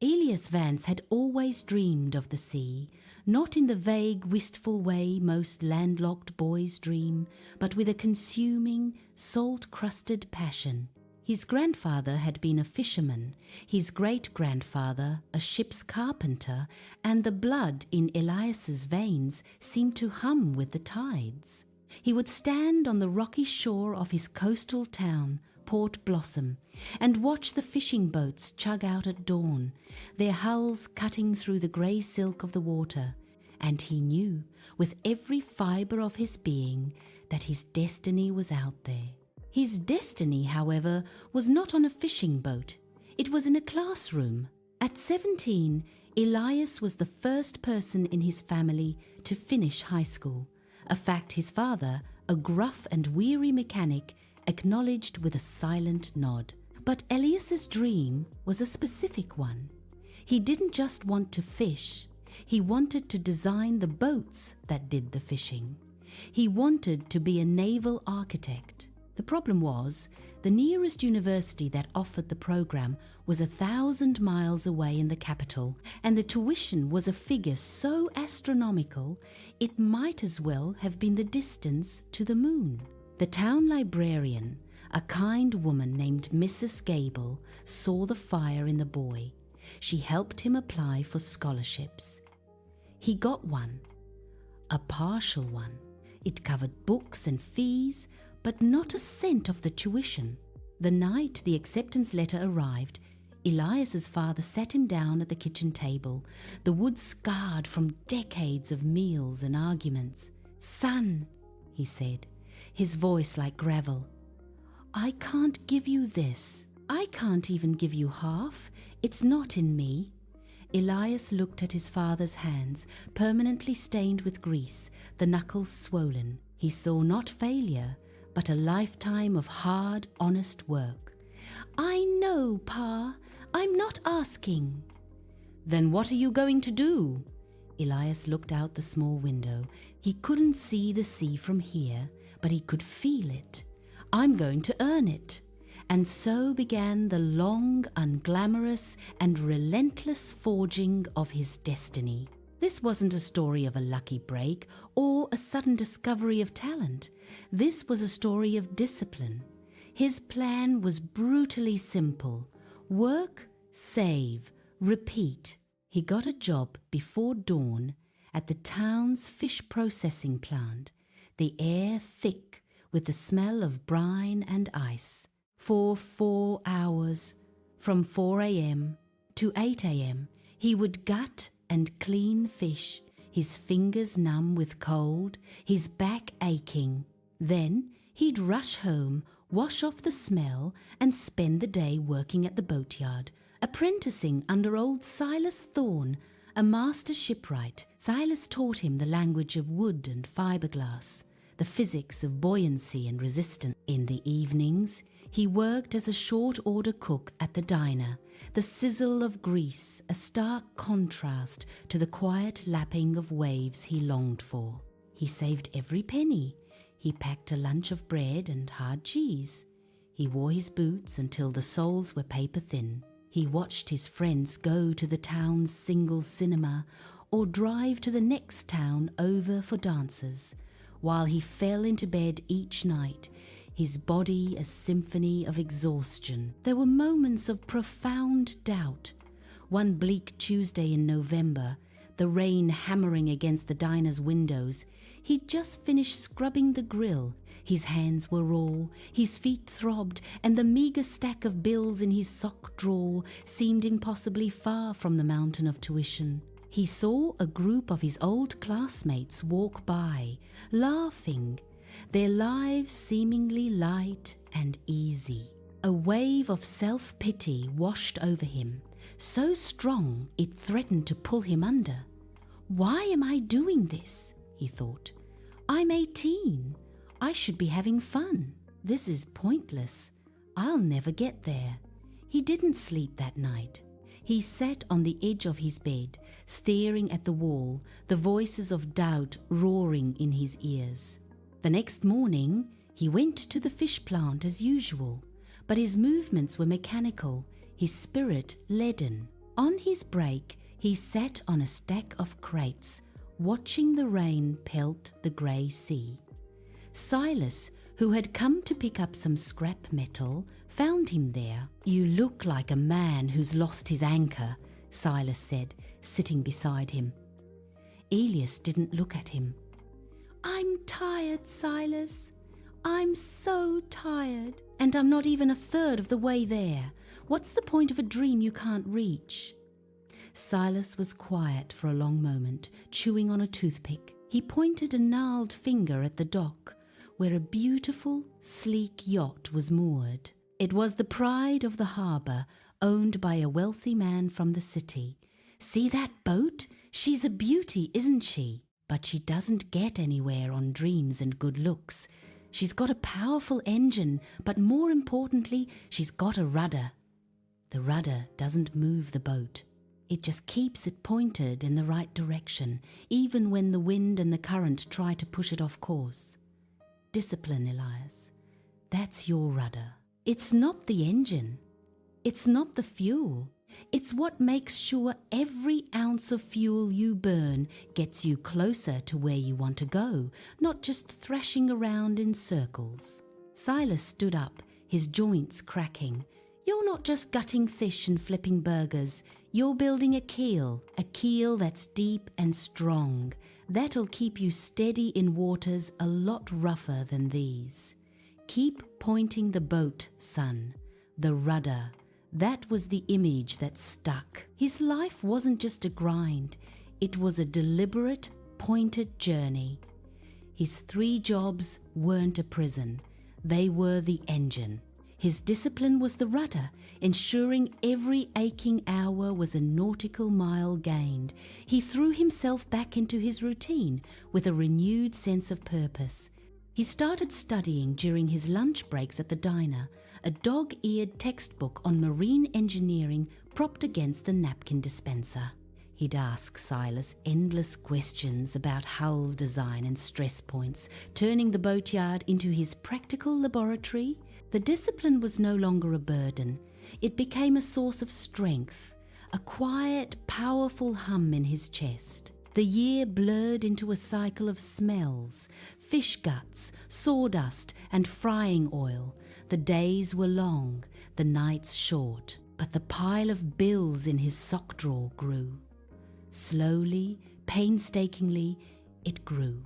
Elias Vance had always dreamed of the sea, not in the vague, wistful way most landlocked boys dream, but with a consuming, salt-crusted passion. His grandfather had been a fisherman, his great-grandfather a ship's carpenter, and the blood in Elias's veins seemed to hum with the tides. He would stand on the rocky shore of his coastal town, Port Blossom, and watch the fishing boats chug out at dawn, their hulls cutting through the grey silk of the water, and he knew, with every fibre of his being, that his destiny was out there. His destiny, however, was not on a fishing boat. It was in a classroom. At 17, Elias was the first person in his family to finish high school, a fact his father, a gruff and weary mechanic, acknowledged with a silent nod. But Elias's dream was a specific one. He didn't just want to fish. He wanted to design the boats that did the fishing. He wanted to be a naval architect. The problem was, the nearest university that offered the program was 1,000 miles away in the capital, and the tuition was a figure so astronomical it might as well have been the distance to the moon. The town librarian, a kind woman named Mrs. Gable, saw the fire in the boy. She helped him apply for scholarships. He got one, a partial one. It covered books and fees, but not a cent of the tuition. The night the acceptance letter arrived, Elias's father sat him down at the kitchen table, the wood scarred from decades of meals and arguments. "Son," he said, his voice like gravel, "I can't give you this. I can't even give you half. It's not in me." Elias looked at his father's hands, permanently stained with grease, the knuckles swollen. He saw not failure, but a lifetime of hard, honest work. "I know, Pa. I'm not asking." "Then what are you going to do?" Elias looked out the small window. He couldn't see the sea from here, but he could feel it. "I'm going to earn it." And so began the long, unglamorous, and relentless forging of his destiny. This wasn't a story of a lucky break or a sudden discovery of talent. This was a story of discipline. His plan was brutally simple. Work, save, repeat. He got a job before dawn at the town's fish processing plant, the air thick with the smell of brine and ice. For 4 hours, from 4 a.m. to 8 a.m., he would gut and clean fish, his fingers numb with cold, his back aching. Then he'd rush home, wash off the smell, and spend the day working at the boatyard, apprenticing under old Silas Thorne, a master shipwright. Silas taught him the language of wood and fiberglass, the physics of buoyancy and resistance. In the evenings, he worked as a short-order cook at the diner, the sizzle of grease, a stark contrast to the quiet lapping of waves he longed for. He saved every penny. He packed a lunch of bread and hard cheese. He wore his boots until the soles were paper-thin. He watched his friends go to the town's single cinema or drive to the next town over for dances, while he fell into bed each night, his body a symphony of exhaustion. There were moments of profound doubt. One bleak Tuesday in November, the rain hammering against the diner's windows, he'd just finished scrubbing the grill. His hands were raw, his feet throbbed, and the meagre stack of bills in his sock drawer seemed impossibly far from the mountain of tuition. He saw a group of his old classmates walk by, laughing, their lives seemingly light and easy. A wave of self-pity washed over him, so strong it threatened to pull him under. "Why am I doing this?" he thought. "I'm 18. I should be having fun. This is pointless. I'll never get there." He didn't sleep that night. He sat on the edge of his bed, staring at the wall, the voices of doubt roaring in his ears. The next morning, he went to the fish plant as usual, but his movements were mechanical, his spirit leaden. On his break, he sat on a stack of crates, watching the rain pelt the grey sea. Silas, who had come to pick up some scrap metal, found him there. "You look like a man who's lost his anchor," Silas said, sitting beside him. Elias didn't look at him. "I'm tired, Silas. I'm so tired. And I'm not even a third of the way there. What's the point of a dream you can't reach?" Silas was quiet for a long moment, chewing on a toothpick. He pointed a gnarled finger at the dock, where a beautiful, sleek yacht was moored. It was the pride of the harbour, owned by a wealthy man from the city. "See that boat? She's a beauty, isn't she? But she doesn't get anywhere on dreams and good looks. She's got a powerful engine, but more importantly, she's got a rudder. The rudder doesn't move the boat. It just keeps it pointed in the right direction, even when the wind and the current try to push it off course. Discipline, Elias. That's your rudder. It's not the engine. It's not the fuel. It's what makes sure every ounce of fuel you burn gets you closer to where you want to go, not just thrashing around in circles." Silas stood up, his joints cracking. "You're not just gutting fish and flipping burgers. You're building a keel that's deep and strong. That'll keep you steady in waters a lot rougher than these. Keep pointing the boat, son. The rudder. That was the image that stuck." His life wasn't just a grind. It was a deliberate, pointed journey. His 3 jobs weren't a prison. They were the engine. His discipline was the rudder, ensuring every aching hour was a nautical mile gained. He threw himself back into his routine with a renewed sense of purpose. He started studying during his lunch breaks at the diner, a dog-eared textbook on marine engineering propped against the napkin dispenser. He'd ask Silas endless questions about hull design and stress points, turning the boatyard into his practical laboratory. The discipline was no longer a burden. It became a source of strength, a quiet, powerful hum in his chest. The year blurred into a cycle of smells, fish guts, sawdust, and frying oil. The days were long, the nights short, but the pile of bills in his sock drawer grew. Slowly, painstakingly, it grew.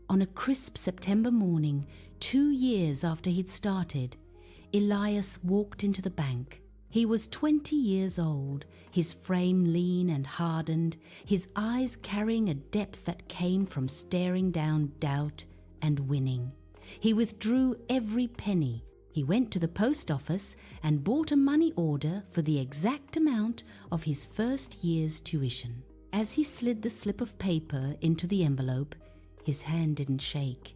On a crisp September morning, 2 years after he'd started, Elias walked into the bank. He was 20 years old, his frame lean and hardened, his eyes carrying a depth that came from staring down doubt and winning. He withdrew every penny. He went to the post office and bought a money order for the exact amount of his first year's tuition. As he slid the slip of paper into the envelope, his hand didn't shake.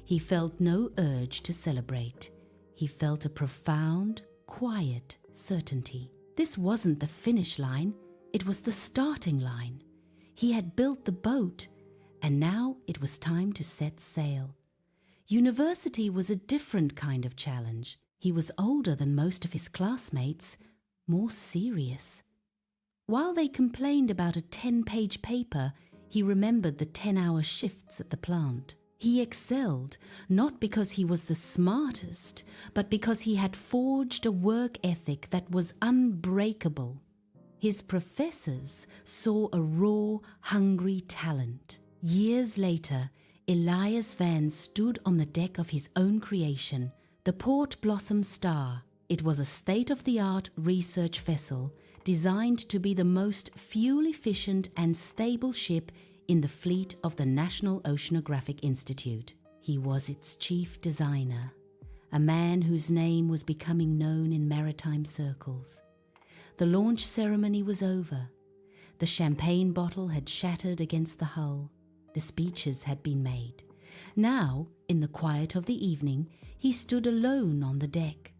He felt no urge to celebrate. He felt a profound, quiet certainty. This wasn't the finish line, it was the starting line. He had built the boat, and now it was time to set sail. University was a different kind of challenge. He was older than most of his classmates, more serious. While they complained about a 10-page paper, he remembered the 10-hour shifts at the plant. He excelled, not because he was the smartest, but because he had forged a work ethic that was unbreakable. His professors saw a raw, hungry talent. Years later, Elias Van stood on the deck of his own creation, the Port Blossom Star. It was a state-of-the-art research vessel designed to be the most fuel-efficient and stable ship in the fleet of the National Oceanographic Institute. He was its chief designer, a man whose name was becoming known in maritime circles. The launch ceremony was over. The champagne bottle had shattered against the hull. The speeches had been made. Now, in the quiet of the evening, he stood alone on the deck.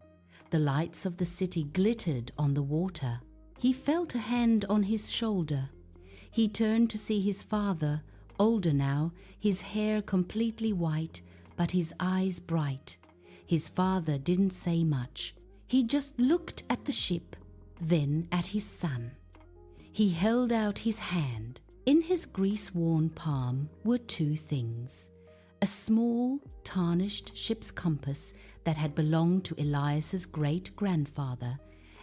The lights of the city glittered on the water. He felt a hand on his shoulder. He turned to see his father, older now, his hair completely white, but his eyes bright. His father didn't say much. He just looked at the ship, then at his son. He held out his hand. In his grease-worn palm were two things: a small, tarnished ship's compass that had belonged to Elias's great-grandfather,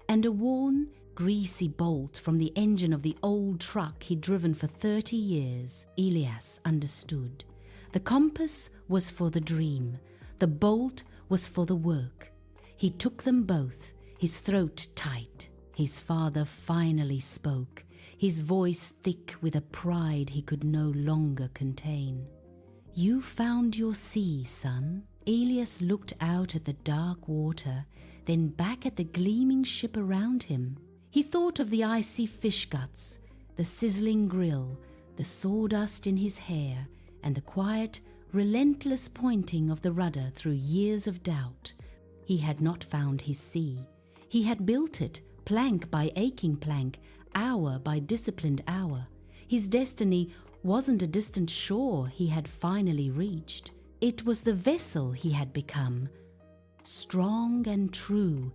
and a worn, greasy bolt from the engine of the old truck he'd driven for 30 years. Elias understood. The compass was for the dream. The bolt was for the work. He took them both, his throat tight. His father finally spoke, his voice thick with a pride he could no longer contain. "You found your sea, son." Elias looked out at the dark water, then back at the gleaming ship around him. He thought of the icy fish guts, the sizzling grill, the sawdust in his hair, and the quiet, relentless pointing of the rudder through years of doubt. He had not found his sea. He had built it, plank by aching plank, hour by disciplined hour. His destiny wasn't a distant shore he had finally reached. It was the vessel he had become, strong and true,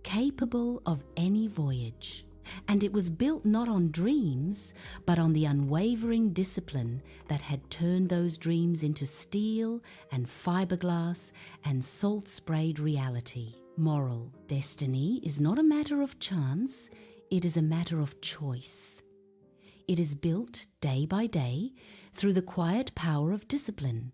capable of any voyage. And it was built not on dreams, but on the unwavering discipline that had turned those dreams into steel and fiberglass and salt-sprayed reality. Moral: destiny is not a matter of chance, it is a matter of choice. It is built day by day through the quiet power of discipline.